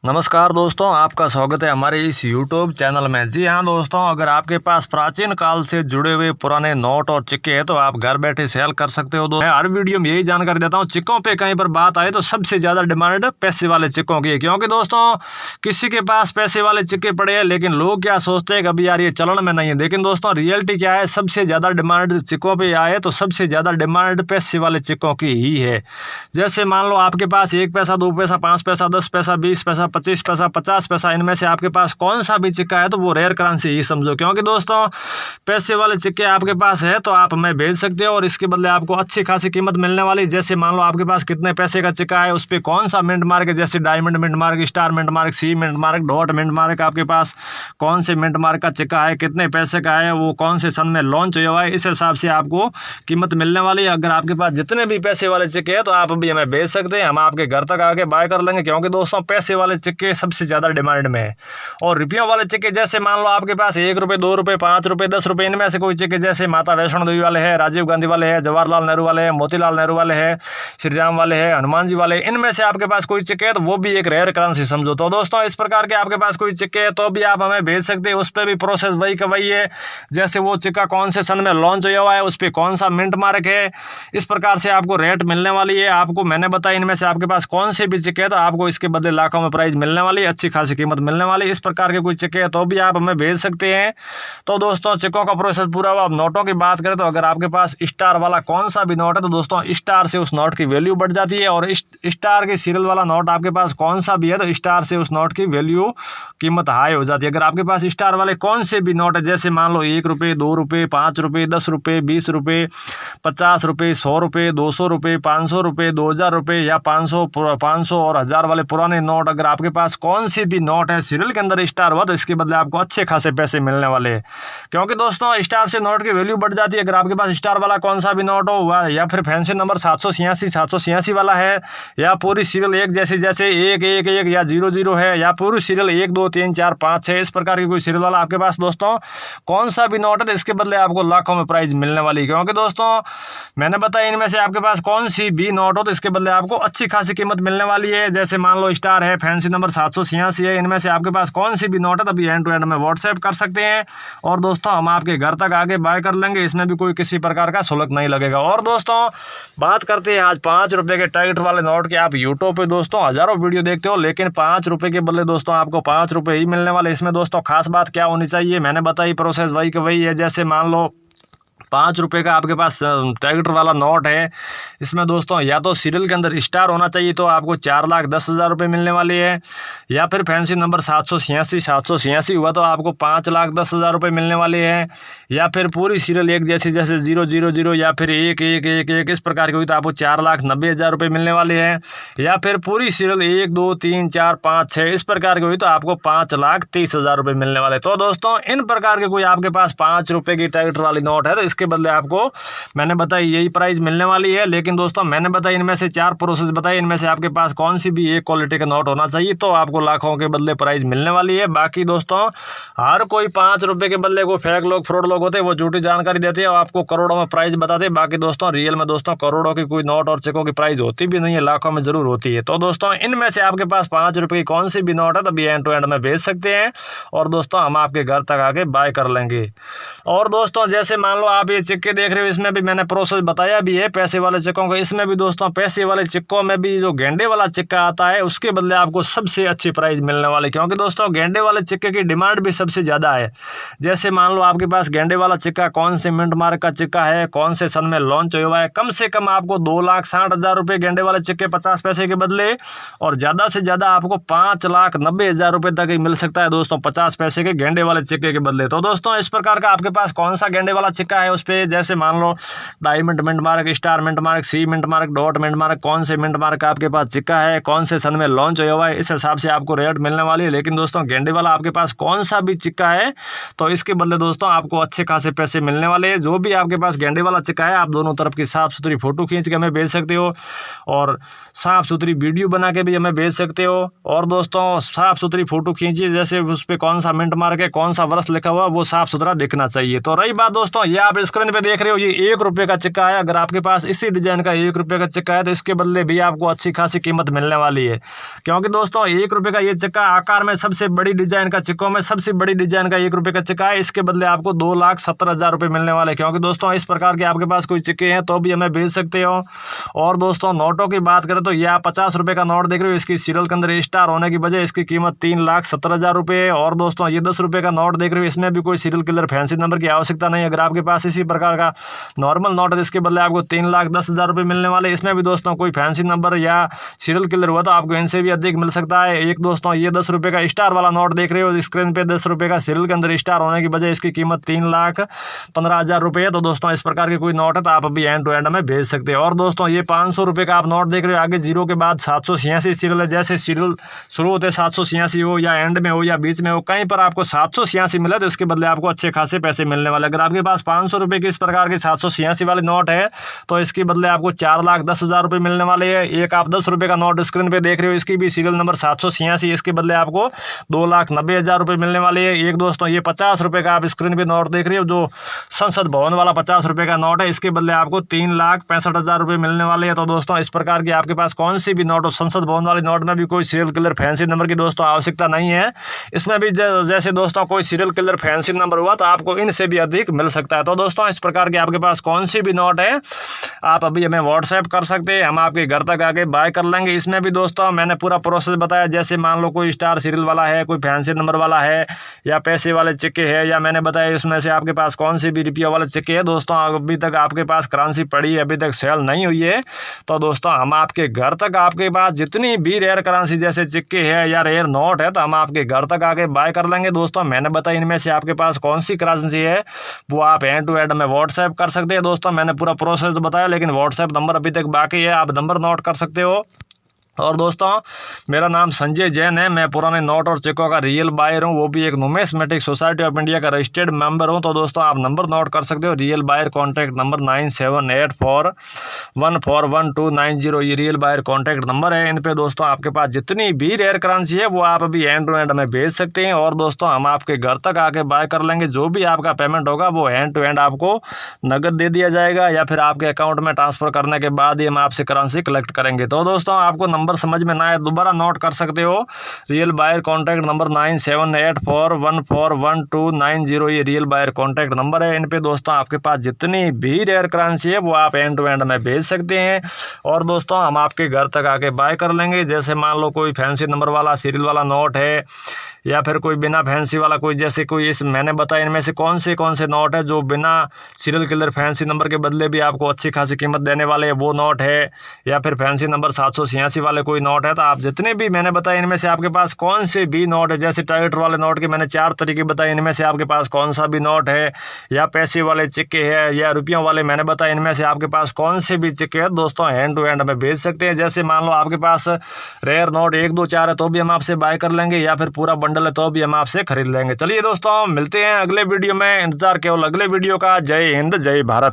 नमस्कार दोस्तों, आपका स्वागत है हमारे इस YouTube चैनल में। जी हाँ दोस्तों, अगर आपके पास प्राचीन काल से जुड़े हुए पुराने नोट और सिक्के हैं तो आप घर बैठे सेल कर सकते हो। मैं हर वीडियो में यही जानकारी देता हूँ। सिक्कों पे कहीं पर बात आए तो सबसे ज़्यादा डिमांड पैसे वाले सिक्कों की है, क्योंकि दोस्तों किसी के पास पैसे वाले सिक्के पड़े हैं लेकिन लोग क्या सोचते हैं कभी यार ये चलन में नहीं है। लेकिन दोस्तों रियलिटी क्या है, सबसे ज़्यादा डिमांड सिक्कों पर आए तो सबसे ज़्यादा डिमांड पैसे वाले सिक्कों की ही है। जैसे मान लो आपके पास 1 पैसा, 2 पैसा, 5 पैसा, 10 पैसा, 20 पैसा, 25 पैसा, 50 पैसा, इनमें से आपके पास कौन सा भी सिक्का है तो वो रेयर करेंसी ही समझो। क्योंकि दोस्तों पैसे वाले सिक्के आपके पास है तो आप हमें भेज सकते हो और इसके बदले आपको अच्छी खासी कीमत मिलने वाली। जैसे मान लो आपके पास कितने पैसे का सिक्का है, उस पर कौन सा मिंट मार्क है, जैसे diamond mint mark, star mint mark, C mint mark, dot mint mark, आपके पास कौन से मिंट मार्क का सिक्का है, कितने पैसे का है, वो कौन से सन में लॉन्च हुआ है, इस हिसाब से आपको कीमत मिलने वाली है। अगर आपके पास जितने भी पैसे वाले सिक्के हैं तो आप भी हमें भेज सकते हैं, हम आपके घर तक आके बाय कर लेंगे। क्योंकि दोस्तों पैसे वाले सिक्के सबसे ज़्यादा डिमांड में है। और रुपयों वाले सिक्के जैसे मान लो आपके पास 1 रुपये, 2 रुपये, 5 रुपये, 10 रुपये, इनमें से कोई सिक्के जैसे माता वैष्णो देवी वाले हैं, राजीव गांधी वाले हैं, जवाहरलाल नेहरू वाले हैं, मोतीलाल नेहरू वाले हैं, श्री राम वाले हैं, हनुमान जी वाले, इनमें से आपके पास कोई सिक्के है तो वो भी एक रेयर करेंसी समझो। तो दोस्तों इस प्रकार के आपके पास कोई सिक्के है तो भी आप हमें भेज सकते हैं। उस पर भी प्रोसेस वही का वही है, जैसे वो सिक्का कौन से सन में लॉन्च हुआ है, उस पर कौन सा मिंट मार्क है, इस प्रकार से आपको रेट मिलने वाली है। आपको मैंने बताया इनमें से आपके पास कौन से भी सिक्के है तो आपको इसके बदले लाखों में प्राइस मिलने वाली है, अच्छी खासी कीमत मिलने वाली है। इस प्रकार के कोई सिक्के है तो भी आप हमें भेज सकते हैं। तो दोस्तों सिक्कों का प्रोसेस पूरा हुआ। अब नोटों की बात करें तो अगर आपके पास स्टार वाला कौन सा भी नोट है तो दोस्तों स्टार से उस नोट की वैल्यू बढ़ जाती है, और स्टार के सीरियल वाला नोट आपके पास कौन सा भी है तो स्टार से उस नोट की वैल्यू कीमत हाई हो जाती है। अगर आपके पास स्टार वाले कौन से भी नोट है, जैसे मान लो 1 रुपये, 2 रुपये, 5 रुपये, 10 रुपये, 20 रुपये, 50 रुपये, 100 रुपये, 200 रुपये, 500 रुपये, 2000 रुपये या 500 और 1000 वाले पुराने नोट, अगर आपके पास कौन सी भी नोट है सीरियल के अंदर स्टार हुआ तो इसके बदले आपको अच्छे खासे पैसे मिलने वाले हैं। क्योंकि दोस्तों स्टार से नोट की वैल्यू बढ़ जाती है। अगर आपके पास स्टार वाला कौन सा भी नोट हो हुआ, या फिर फैंसी नंबर 786 वाला है, या पूरी सीरियल एक जैसे 111 या 00 है, या पूरी सीरियल 1 2 3 4 5 6, इस प्रकार की कोई सीरियल वाला आपके पास दोस्तों कौन सा भी नोट है तो इसके बदले आपको लाखों में प्राइस मिलने वाली है। क्योंकि दोस्तों मैंने बताया इनमें से आपके पास कौन सी भी नोट हो तो इसके बदले आपको अच्छी खासी कीमत मिलने वाली है। जैसे मान लो स्टार है, फैंसी नंबर 786 है, इनमें से आपके पास कौन सी भी नोट है तभी एंड टू एंड में व्हाट्सएप कर सकते हैं और दोस्तों हम आपके घर तक आके बाय कर लेंगे। इसमें भी कोई किसी प्रकार का शुल्क नहीं लगेगा। और दोस्तों बात करते हैं आज 5 रुपये के टैगेट वाले नोट की। आप यूट्यूब पे दोस्तों हज़ारों वीडियो देखते हो लेकिन 5 रुपये के बदले दोस्तों आपको 5 रुपये ही मिलने वाले। इसमें दोस्तों खास बात क्या होनी चाहिए, मैंने बताई प्रोसेस वही का वही है। जैसे मान लो 5 रुपये का आपके पास टैगेट वाला नोट है, इसमें दोस्तों या तो सीरियल के अंदर स्टार होना चाहिए तो आपको 4,10,000 रुपये मिलने वाली है, या फिर फैंसी नंबर 786 हुआ तो आपको 5,10,000 रुपये मिलने वाले हैं, या फिर पूरी सीरियल एक जैसे 000 या फिर 1111 इस प्रकार की हुई तो आपको 4,90,000 रुपये मिलने वाले हैं, या फिर पूरी सीरियल 1 2 3 4 5 6 इस प्रकार की हुई तो आपको 5,30,000 रुपये मिलने वाले। तो दोस्तों इन प्रकार के कोई आपके पास 5 रुपये की टैगेट वाली नोट है तो इसके बदले आपको मैंने बताई यही प्राइस मिलने वाली है। लेकिन दोस्तों मैंने बताई इनमें से 4 प्रोसेस बताई, इनमें से आपके पास कौन सी भी एक क्वालिटी का नोट होना चाहिए तो आपको लाखों के बदले प्राइस मिलने वाली है। बाकी दोस्तों हर कोई 5 रुपये के बदले को फेक लोग, फ्रॉड लोग होते हैं, वो झूठी जानकारी देते हैं और आपको करोड़ों में प्राइस बताते हैं। बाकी दोस्तों रियल में दोस्तों करोड़ों की कोई नोट और सिक्कों की प्राइस होती भी नहीं है, लाखों में जरूर होती है। तो दोस्तों इनमें से आपके पास 5 रुपये की कौन सी भी नोट है तभी एंड टू एंड में भेज सकते हैं और दोस्तों हम आपके घर तक आके बाय कर लेंगे। और दोस्तों जैसे मान लो आप ये सिक्के देख रहे हो, इसमें भी मैंने प्रोसेस बताया भी है पैसे वाले सिक्कों का। इसमें भी दोस्तों पैसे वाले सिक्कों में भी जो गेंडे वाला सिक्का आता है उसके बदले आपको सबसे अच्छी प्राइस मिलने वाली, क्योंकि दोस्तों गेंडे वाले सिक्के की डिमांड भी सबसे ज़्यादा है। जैसे मान लो आपके पास गेंडे वाला सिक्का कौन से मिंट मार्क का सिक्का है, कौन से सन में लॉन्च हुआ है, कम से कम आपको 2,60,000 रुपये गेंडे वाले सिक्के 50 पैसे के बदले, और ज़्यादा से ज़्यादा आपको 5,90,000 रुपये तक ही मिल सकता है दोस्तों 50 पैसे के गेंडे वाले सिक्के के बदले। तो दोस्तों इस प्रकार का आपके पास कौन सा गेंडे वाला सिक्का है उस पर जैसे मान लो diamond mint mark, star mint mark, C mint mark, dot mint mark, कौन से मिंट मार्क का आपके पास सिक्का है, कौन से सन में लॉन्च हुआ है, इस हिसाब से आपको रेट मिलने वाली है। लेकिन दोस्तों गेंडे वाला आपके पास कौन सा भी सिक्का है तो इसके बदले दोस्तों आपको अच्छे खासे पैसे मिलने वाले हैं। जो भी आपके पास गेंडे वाला सिक्का है आप दोनों तरफ की साफ सुथरी फोटो खींच के हमें भेज सकते हो और साफ सुथरी वीडियो बना के भी हमें भेज सकते हो। और दोस्तों साफ सुथरी फोटो खींचिए, जैसे उस पर कौन सा मिंट मार्क है, कौन सा वर्ष लिखा हुआ, वो साफ सुथरा दिखना चाहिए। तो रही बात दोस्तों ये आप स्क्रीन पे देख रहे हो ये 1 रुपये का सिक्का है। अगर आपके पास इसी डिजाइन का 1 रुपये का सिक्का है तो इसके बदले भी आपको अच्छी खासी कीमत मिलने वाली है, क्योंकि दोस्तों 1 रुपये का ये सिक्का आकार में सबसे बड़ी डिजाइन का सिक्कों में सबसे बड़ी डिजाइन का 1 रुपये का सिक्का है। इसके बदले आपको 2,70,000 रुपये मिलने वाले, क्योंकि दोस्तों इस प्रकार के आपके पास कोई सिक्के हैं तो भी हमें भेज सकते हो। और दोस्तों नोटों की बात करें तो ये आप 50 रुपये का नोट देख रहे हो, इसकी सीरियल के अंदर स्टार होने की वजह इसकी कीमत 3,70,000 रुपये। और दोस्तों ये 10 रुपये का नोट देख रहे हो, इसमें भी कोई सीरियल किलर फैंसी नंबर की आवश्यकता नहीं। अगर आपके पास इसी प्रकार का नॉर्मल नोट है इसके बदले आपको 3,10,000 रुपये मिलने वाले। इसमें भी दोस्तों कोई फैंसी नंबर या सीरियल किलर हुआ तो आपको इनसे भी अधिक मिल सकता है। एक दोस्तों ये 10 रुपये का स्टार वाला नोट देख रहे हो, स्क्रीन पे 10 रुपये का सीरियल के अंदर स्टार होने की वजह इसकी कीमत 3,15,000 रुपये है। तो दोस्तों इस प्रकार के कोई नोट है तो आप अभी एंड टू एंड में भेज सकते हैं। और दोस्तों ये 500 रुपये का आप नोट देख रहे हो, आगे जीरो के बाद 786 सीरियल है। जैसे सीरियल शुरू होते 786 हो या एंड में हो या बीच में हो, कहीं पर आपको 786 मिले तो इसके बदले आपको अच्छे खासे पैसे मिलने वाले। अगर आपके पास 500 रुपये की इस प्रकार के 786 वाले नोट है तो इसके बदले आपको 4,10,000 रुपये मिलने वाले हैं। एक आप 10 रुपये का नोट स्क्रीन पे देख रहे हो, इसकी भी सीरियल नंबर 786, इसके बदले आपको 2,90,000 रुपये मिलने वाले हैं। एक दोस्तों ये 50 रुपये का आप स्क्रीन पे नोट देख रहे हो, जो संसद भवन वाला 50 रुपये का नोट है, इसके बदले आपको 3,65,000 रुपये मिलने वाले हैं। तो दोस्तों इस प्रकार की आपके पास कौन सी भी नोट हो, संसद भवन वाले नोट में भी कोई सीरियल किलर फैंसी नंबर की दोस्तों आवश्यकता नहीं है। इसमें भी जैसे दोस्तों कोई सीरियल किलर फैंसी नंबर हुआ तो आपको इनसे भी अधिक मिल सकता है। तो दोस्तों इस प्रकार के आपके पास कौन सी भी नोट है आप अभी हमें व्हाट्सएप कर सकते हैं, हम आपके घर तक आके बाय कर लेंगे। इसमें भी दोस्तों मैंने पूरा प्रोसेस बताया, जैसे मान लो कोई स्टार सीरियल वाला है, कोई फैंसी नंबर वाला है या पैसे वाले सिक्के है, या मैंने बताया इसमें से आपके पास कौन सी भी रुपये वाले सिक्के है। दोस्तों अभी तक आपके पास करेंसी पड़ी है, अभी तक सेल नहीं हुई है, तो दोस्तों हम आपके घर तक आपके पास जितनी भी रेयर करेंसी जैसे सिक्के है या रेयर नोट है तो हम आपके घर तक आके बाय कर लेंगे। दोस्तों मैंने बताया इनमें से आपके पास कौन सी करेंसी है वो आप एंड टू एंड में व्हाट्सएप कर सकते हैं। दोस्तों मैंने पूरा प्रोसेस बताया, लेकिन व्हाट्सएप नंबर अभी तक बाकी है, आप नंबर नोट कर सकते हो। और दोस्तों मेरा नाम संजय जैन है, मैं पुराने नोट और चेकों का रियल बायर हूँ, वो भी एक नुमिस्मेटिक सोसाइटी ऑफ इंडिया का रजिस्टर्ड मेंबर हूँ। तो दोस्तों आप नंबर नोट कर सकते हो, रियल बायर कॉन्टैक्ट नंबर 9784141290, ये रियल बायर कॉन्टैक्ट नंबर है। इन पे दोस्तों आपके पास जितनी भी रेयर करेंसी है वो आप अभी एंड टू एंड में भेज सकते हैं। और दोस्तों हम आपके घर तक आके बाय कर लेंगे, जो भी आपका पेमेंट होगा वो एंड टू एंड आपको नगद दे दिया जाएगा, या फिर आपके अकाउंट में ट्रांसफर करने के बाद ही हम आपसे करेंसी कलेक्ट करेंगे। तो दोस्तों आपको नंबर समझ में ना आए दोबारा नोट कर सकते हो, रियल बायर कॉन्टैक्ट नंबर 9784141290, ये रियल बायर कॉन्टैक्ट नंबर है। इन पे दोस्तों आपके पास जितनी भी रेयर करेंसी है वो आप एंड टू एंड में भेज सकते हैं। और दोस्तों हम आपके घर तक आके बाय कर लेंगे। जैसे मान लो कोई फैंसी नंबर वाला सीरियल वाला नोट है या फिर कोई बिना फैंसी वाला, कोई जैसे कोई इस मैंने बताया इनमें से कौन से नोट है जो बिना सीरियल किलर फैंसी नंबर के बदले भी आपको अच्छी खासी कीमत देने वाले वो नोट है, या फिर फैंसी नंबर 786 वाले कोई नोट है, तो आप जितने भी मैंने बताया इनमें से आपके पास कौन से भी नोट है, जैसे टाइटर वाले नोट के मैंने 4 तरीके बताए, इनमें से आपके पास कौन सा भी नोट है, या पैसे वाले सिक्के है या रुपयों वाले मैंने बताया, इनमें से आपके पास कौन से भी सिक्के है दोस्तों हैंड टू हैंड में भेज सकते हैं। जैसे मान लो आपके पास रेयर नोट 1 2 4 है तो भी हम आपसे बाय कर लेंगे, या फिर पूरा बंडल है तो भी हम आपसे खरीद लेंगे। चलिए दोस्तों मिलते हैं अगले वीडियो में, इंतजार केवल अगले वीडियो का। जय हिंद जय भारत।